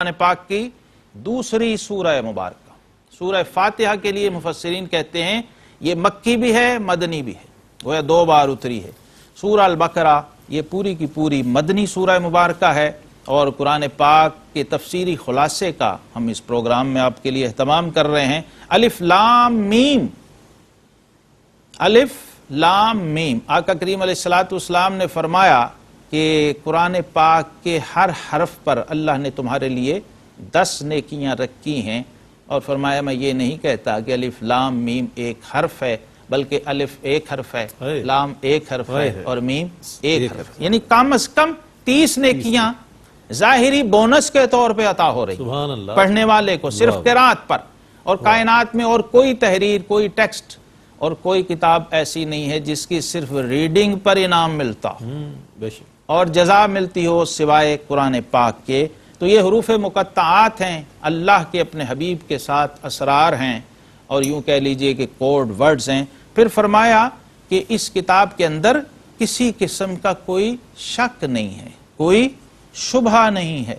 قرآن پاک کی دوسری سورہ مبارکہ، سورہ فاتحہ کے لیے مفسرین کہتے ہیں یہ مکی بھی ہے مدنی بھی ہے، گویا 2 بار اتری ہے۔ سورہ البقرہ یہ پوری کی پوری مدنی سورہ مبارکہ ہے، اور قرآن پاک کے تفسیری خلاصے کا ہم اس پروگرام میں آپ کے لیے اہتمام کر رہے ہیں۔ الف لام میم، الف لام میم۔ آقا کریم علیہ السلام نے فرمایا کہ قرآن پاک کے ہر حرف پر اللہ نے تمہارے لیے 10 نیکیاں رکھی ہیں، اور فرمایا میں یہ نہیں کہتا کہ الف لام میم ایک حرف ہے، بلکہ الف ایک حرف ہے، لام ایک حرف ہے، اور میم ایک حرف ہے، یعنی کم از کم 30 نیکیاں ظاہری بونس کے طور پہ عطا ہو رہی سبحان اللہ پڑھنے والے کو صرف قرات پر۔ اور کائنات میں اور کوئی تحریر، کوئی ٹیکسٹ اور کوئی کتاب ایسی نہیں ہے جس کی صرف ریڈنگ پر انعام ملتا بے شک اور جزا ملتی ہو سوائے قرآن پاک کے۔ تو یہ حروف مقطعات ہیں، اللہ کے اپنے حبیب کے ساتھ اسرار ہیں، اور یوں کہہ لیجئے کہ کوڈ ورڈز ہیں۔ پھر فرمایا کہ اس کتاب کے اندر کسی قسم کا کوئی شک نہیں ہے، کوئی شبہ نہیں ہے،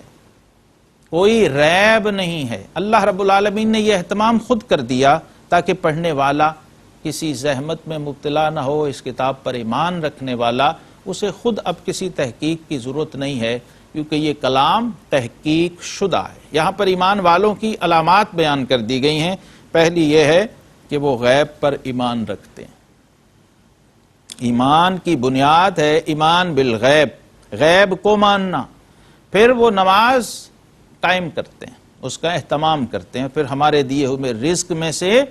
کوئی ریب نہیں ہے۔ اللہ رب العالمین نے یہ اہتمام خود کر دیا تاکہ پڑھنے والا کسی زحمت میں مبتلا نہ ہو۔ اس کتاب پر ایمان رکھنے والا، اسے خود اب کسی تحقیق کی ضرورت نہیں ہے، کیونکہ یہ کلام تحقیق شدہ ہے۔ یہاں پر ایمان والوں کی علامات بیان کر دی گئی ہیں۔ پہلی یہ ہے کہ وہ غیب پر ایمان رکھتے ہیں۔ ایمان کی بنیاد ہے ایمان بالغیب، غیب کو ماننا۔ پھر وہ نماز قائم کرتے ہیں، اس کا اہتمام کرتے ہیں، پھر ہمارے دیے ہوئے رزق میں سے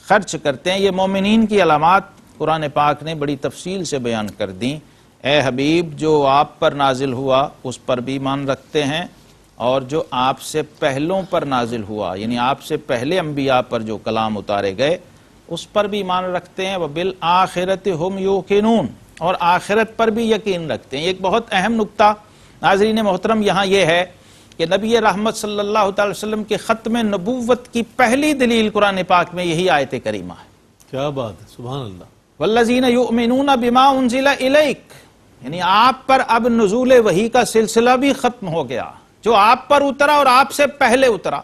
خرچ کرتے ہیں۔ یہ مومنین کی علامات قرآن پاک نے بڑی تفصیل سے بیان کر دیں۔ اے حبیب، جو آپ پر نازل ہوا اس پر بھی ایمان رکھتے ہیں، اور جو آپ سے پہلوں پر نازل ہوا، یعنی آپ سے پہلے انبیاء پر جو کلام اتارے گئے اس پر بھی ایمان رکھتے ہیں۔ وَبِالْآخِرَةِ هُمْ يُوقِنُونَ، اور آخرت پر بھی یقین رکھتے ہیں۔ ایک بہت اہم نقطہ ناظرین محترم یہاں یہ ہے کہ نبی رحمت صلی اللہ تعالی وسلم کے ختم نبوت کی پہلی دلیل قرآن پاک میں یہی آیت کریمہ ہے۔ کیا بات ہے، سبحان اللہ۔ وَالَّذِينَ يُؤْمِنُونَ بِمَا أُنزِلَ إِلَيْكَ، یعنی آپ پر اب نزول وحی کا سلسلہ بھی ختم ہو گیا، جو آپ پر اترا اور آپ سے پہلے اترا۔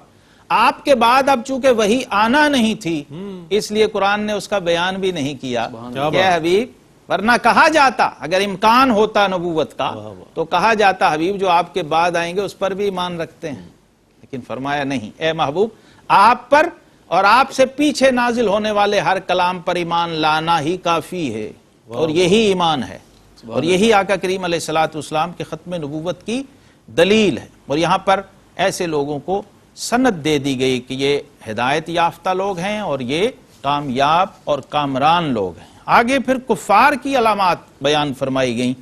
آپ کے بعد اب چونکہ وحی آنا نہیں تھی، اس لیے قرآن نے اس کا بیان بھی نہیں کیا کہ اے حبیب، ورنہ کہا جاتا اگر امکان ہوتا نبوت کا تو کہا جاتا حبیب جو آپ کے بعد آئیں گے اس پر بھی ایمان رکھتے ہیں، لیکن فرمایا نہیں، اے محبوب آپ پر اور آپ سے پیچھے نازل ہونے والے ہر کلام پر ایمان لانا ہی کافی ہے، اور یہی ایمان ہے، اور یہی آقا کریم علیہ السلام کے ختم نبوت کی دلیل ہے۔ اور یہاں پر ایسے لوگوں کو سند دے دی گئی کہ یہ ہدایت یافتہ لوگ ہیں اور یہ کامیاب اور کامران لوگ ہیں۔ آگے پھر کفار کی علامات بیان فرمائی گئیں،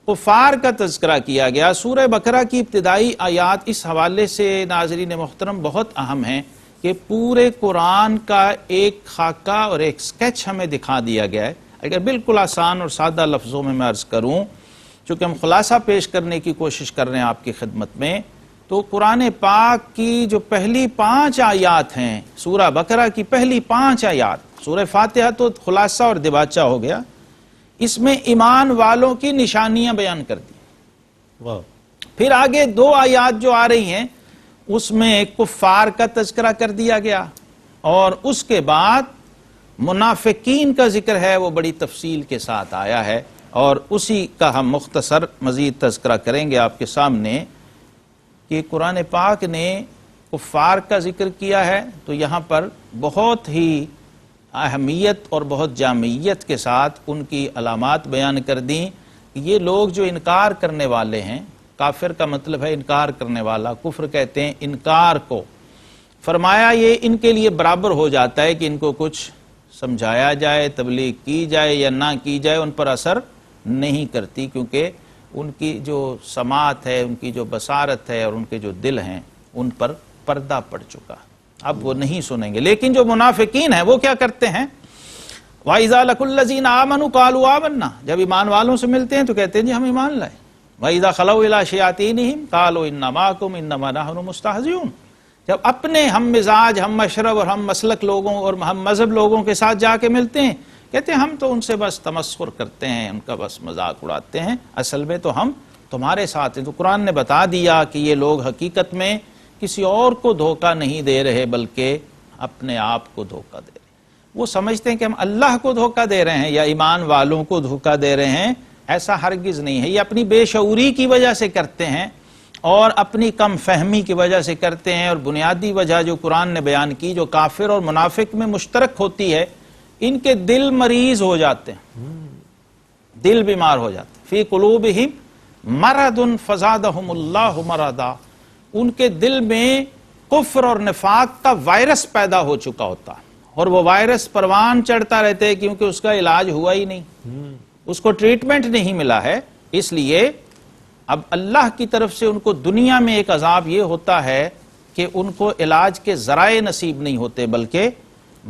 کفار کا تذکرہ کیا گیا۔ سورہ بقرہ کی ابتدائی آیات اس حوالے سے ناظرین محترم بہت اہم ہیں کہ پورے قرآن کا ایک خاکہ اور ایک سکیچ ہمیں دکھا دیا گیا ہے۔ اگر بالکل آسان اور سادہ لفظوں میں عرض کروں، چونکہ ہم خلاصہ پیش کرنے کی کوشش کر رہے ہیں آپ کی خدمت میں، تو قرآن پاک کی جو پہلی 5 آیات ہیں، سورہ بقرہ کی پہلی 5 آیات، سورہ فاتحہ تو خلاصہ اور دباچہ ہو گیا، اس میں ایمان والوں کی نشانیاں بیان کر دی۔ واہ۔ پھر آگے 2 آیات جو آ رہی ہیں اس میں کفار کا تذکرہ کر دیا گیا، اور اس کے بعد منافقین کا ذکر ہے، وہ بڑی تفصیل کے ساتھ آیا ہے، اور اسی کا ہم مختصر مزید تذکرہ کریں گے آپ کے سامنے کہ قرآن پاک نے کفار کا ذکر کیا ہے تو یہاں پر بہت ہی اہمیت اور بہت جامعیت کے ساتھ ان کی علامات بیان کر دیں کہ یہ لوگ جو انکار کرنے والے ہیں، کافر کا مطلب ہے انکار کرنے والا، کفر کہتے ہیں انکار کو، فرمایا یہ ان کے لیے برابر ہو جاتا ہے کہ ان کو کچھ سمجھایا جائے، تبلیغ کی جائے یا نہ کی جائے، ان پر اثر نہیں کرتی، کیونکہ ان کی جو سماعت ہے، ان کی جو بصارت ہے اور ان کے جو دل ہیں ان پر پردہ پڑ چکا، اب وہ نہیں سنیں گے۔ لیکن جو منافقین ہیں وہ کیا کرتے ہیں؟ وَإِذَا لَقُوا الَّذِينَ آمَنُوا قَالُوا آمَنَّا، جب ایمان والوں سے ملتے ہیں تو کہتے ہیں جی ہم ایمان لائے۔ وَإِذَا خَلَوْا إِلَىٰ شَيَاطِينِهِمْ قَالُوا إِنَّا مَعَكُمْ إِنَّمَا نَحْنُ مُسْتَهْزِئُونَ، جب اپنے ہم مزاج، ہم مشرب اور ہم مسلک لوگوں اور ہم مذہب لوگوں کے ساتھ جا کے ملتے ہیں، کہتے ہیں ہم تو ان سے بس تمسخر کرتے ہیں، ان کا بس مذاق اڑاتے ہیں، اصل میں تو ہم تمہارے ساتھ ہیں۔ تو قرآن نے بتا دیا کہ یہ لوگ حقیقت میں کسی اور کو دھوکہ نہیں دے رہے بلکہ اپنے آپ کو دھوکہ دے رہے ہیں۔ وہ سمجھتے ہیں کہ ہم اللہ کو دھوکہ دے رہے ہیں یا ایمان والوں کو دھوکہ دے رہے ہیں، ایسا ہرگز نہیں ہے۔ یہ اپنی بے شعوری کی وجہ سے کرتے ہیں اور اپنی کم فہمی کی وجہ سے کرتے ہیں، اور بنیادی وجہ جو قرآن نے بیان کی، جو کافر اور منافق میں مشترک ہوتی ہے، ان کے دل مریض ہو جاتے ہیں، دل بیمار ہو جاتے ہیں۔ فی قلوبہم مرض فزادہم اللہ مرضا، ان کے دل میں کفر اور نفاق کا وائرس پیدا ہو چکا ہوتا ہے، اور وہ وائرس پروان چڑھتا رہتے کیونکہ اس کا علاج ہوا ہی نہیں، اس کو ٹریٹمنٹ نہیں ملا ہے۔ اس لیے اب اللہ کی طرف سے ان کو دنیا میں ایک عذاب یہ ہوتا ہے کہ ان کو علاج کے ذرائع نصیب نہیں ہوتے، بلکہ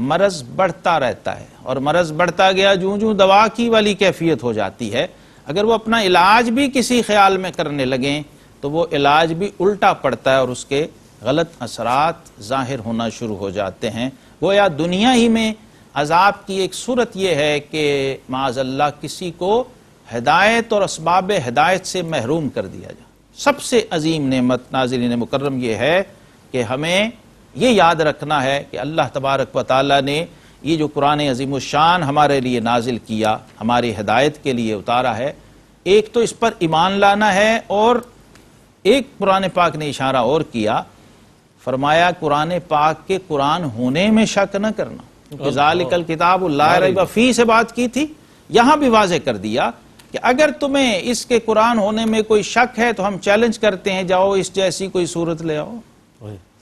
مرض بڑھتا رہتا ہے، اور مرض بڑھتا گیا جوں جوں دوا کی والی کیفیت ہو جاتی ہے۔ اگر وہ اپنا علاج بھی کسی خیال میں کرنے لگیں تو وہ علاج بھی الٹا پڑتا ہے اور اس کے غلط اثرات ظاہر ہونا شروع ہو جاتے ہیں۔ گویا دنیا ہی میں عذاب کی ایک صورت یہ ہے کہ معاذ اللہ کسی کو ہدایت اور اسباب ہدایت سے محروم کر دیا جائے۔ سب سے عظیم نعمت ناظرین مکرم یہ ہے کہ ہمیں یہ یاد رکھنا ہے کہ اللہ تبارک و تعالیٰ نے یہ جو قرآن عظیم الشان ہمارے لیے نازل کیا، ہماری ہدایت کے لیے اتارا ہے، ایک تو اس پر ایمان لانا ہے، اور ایک قرآن پاک نے اشارہ اور کیا، فرمایا قرآن پاک کے قرآن ہونے میں شک نہ کرنا، کیونکہ ذالک الکتاب لا ریب فیہ سے بات کی تھی، یہاں بھی واضح کر دیا کہ اگر تمہیں اس کے قرآن ہونے میں کوئی شک ہے تو ہم چیلنج کرتے ہیں، جاؤ اس جیسی کوئی صورت لے آؤ،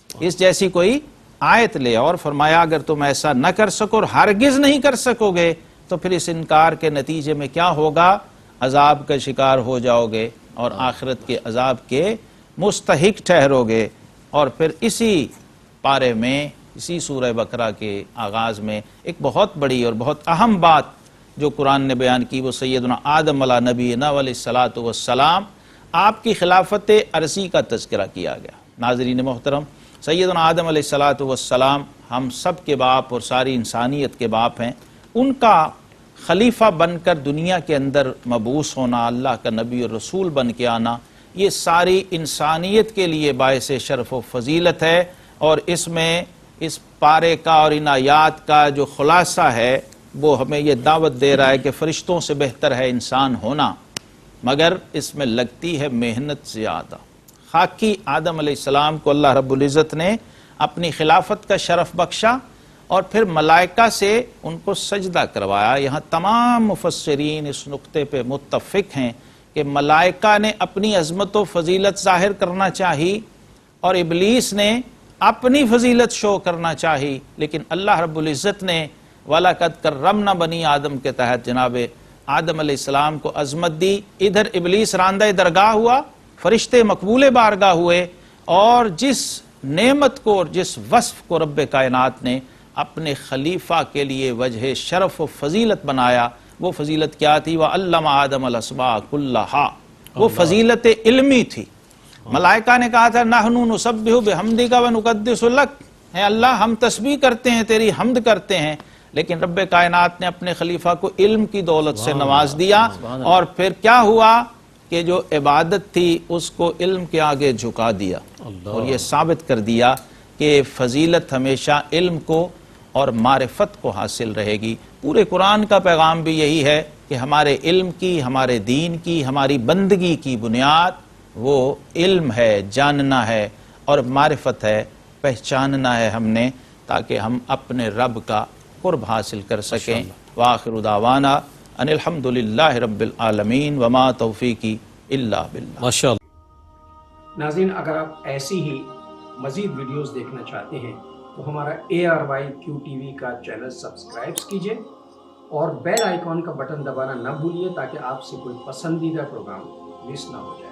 اس جیسی کوئی آیت لے آؤ، اور فرمایا اگر تم ایسا نہ کر سکو اور ہرگز نہیں کر سکو گے تو پھر اس انکار کے نتیجے میں کیا ہوگا؟ عذاب کا شکار ہو جاؤ گے اور آخرت کے عذاب کے مستحق ٹھہرو گے۔ اور پھر اسی پارے میں، اسی سورہ بقرہ کے آغاز میں ایک بہت بڑی اور بہت اہم بات جو قرآن نے بیان کی، وہ سیدنا آدم علیہ نبینا علیہ الصلاۃ والسلام، آپ کی خلافت عرضی کا تذکرہ کیا گیا۔ ناظرین محترم، سیدنا آدم علیہ الصلاۃ والسلام ہم سب کے باپ اور ساری انسانیت کے باپ ہیں، ان کا خلیفہ بن کر دنیا کے اندر مبعوث ہونا، اللہ کا نبی اور رسول بن کے آنا، یہ ساری انسانیت کے لیے باعث شرف و فضیلت ہے۔ اور اس میں اس پارے کا اور ان آیات کا جو خلاصہ ہے وہ ہمیں یہ دعوت دے رہا ہے کہ فرشتوں سے بہتر ہے انسان ہونا، مگر اس میں لگتی ہے محنت زیادہ۔ خاکی آدم علیہ السلام کو اللہ رب العزت نے اپنی خلافت کا شرف بخشا اور پھر ملائکہ سے ان کو سجدہ کروایا۔ یہاں تمام مفسرین اس نقطے پہ متفق ہیں کہ ملائکہ نے اپنی عظمت و فضیلت ظاہر کرنا چاہی اور ابلیس نے اپنی فضیلت شو کرنا چاہی، لیکن اللہ رب العزت نے وَلَقَدْ كَرَّمْنَا بنی آدم کے تحت جناب آدم علیہ السلام کو عظمت دی۔ ادھر ابلیس راندہ درگاہ ہوا، فرشتے مقبول بارگاہ ہوئے، اور جس نعمت کو اور جس وصف کو رب کائنات نے اپنے خلیفہ کے لیے وجہ شرف و فضیلت بنایا، وہ فضیلت کیا تھی؟ وَعَلَّمَ آدَمَ الْأَسْمَاءَ كُلَّهَا، وہ فضیلت علمی تھی۔ ملائکہ نے کہا تھا نحن نسبح بحمدک ونقدس لک، اے اللہ ہم تسبیح کرتے ہیں، تیری حمد کرتے ہیں، لیکن رب کائنات نے اپنے خلیفہ کو علم کی دولت سے نواز دیا، اور پھر کیا ہوا کہ جو عبادت تھی اس کو علم کے آگے جھکا دیا، اور یہ ثابت کر دیا کہ فضیلت ہمیشہ علم کو اور معرفت کو حاصل رہے گی۔ پورے قرآن کا پیغام بھی یہی ہے کہ ہمارے علم کی، ہمارے دین کی، ہماری بندگی کی بنیاد وہ علم ہے، جاننا ہے، اور معرفت ہے، پہچاننا ہے ہم نے، تاکہ ہم اپنے رب کا قرب حاصل کر سکیں۔ وآخر دعوانا ان الحمدللہ رب العالمین وما توفیقی الا باللہ۔ ماشاءاللہ۔ ناظرین، اگر آپ ایسی ہی مزید ویڈیوز دیکھنا چاہتے ہیں تو ہمارا ARYQTV کا چینل سبسکرائب کیجئے اور بیل آئیکن کا بٹن دبانا نہ بھولیے تاکہ آپ سے کوئی پسندیدہ پروگرام مس نہ ہو جائے۔